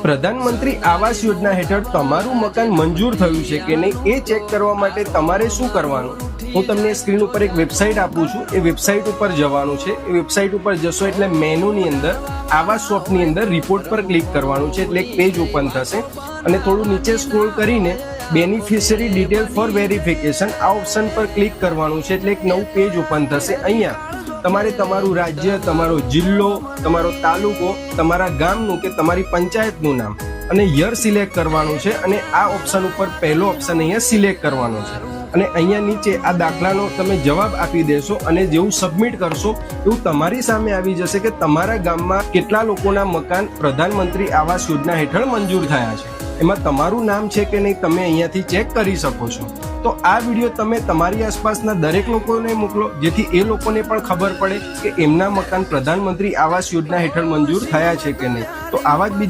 પ્રધાનમંત્રી આવાસ યોજના હેઠળ તમારું મકાન મંજૂર થયું છે કે નહીં એ ચેક કરવા માટે તમારે શું કરવાનું, હું તમને સ્ક્રીન ઉપર એક વેબસાઇટ આપું છું. એ વેબસાઇટ ઉપર જવાનું છે. એ વેબસાઇટ ઉપર જશો એટલે મેનુની અંદર આવાસ શોપની અંદર રિપોર્ટ પર ક્લિક કરવાનું છે, એટલે એક પેજ ઓપન થશે અને થોડું નીચે સ્ક્રોલ કરીને બેનિફિશિયરી ડિટેલ ફોર વેરિફિકેશન આ ઓપ્શન પર ક્લિક કરવાનું છે, એટલે એક નવું પેજ ઓપન થશે. અહીંયા તમારે તમારું રાજ્ય, તમારો જિલ્લો, તમારો તાલુકો, તમારા ગામનું કે તમારી પંચાયતનું નામ અને યર સિલેક્ટ કરવાનું છે અને આ ઓપ્શન ઉપર પહેલો ઓપ્શન અહીંયા સિલેક્ટ કરવાનો છે અને અહીંયા નીચે આ દાખલાનો તમે જવાબ આપી દેશો અને જેવું સબમિટ કરશો એવું તમારી સામે આવી જશે કે તમારા ગામમાં કેટલા લોકોના મકાન પ્રધાનમંત્રી આવાસ યોજના હેઠળ મંજૂર થયા છે. એમાં તમારું નામ છે કે નહીં તમે અહીંયાથી ચેક કરી શકો છો. તો આ વિડીયો તમે તમારી આસપાસના દરેક લોકોને મોકલો, જેથી એ લોકોને પણ ખબર પડે કે એમના મકાન પ્રધાનમંત્રી આવાસ યોજના હેઠળ મંજૂર થયા છે કે નહીં. તો આવા જ બીજા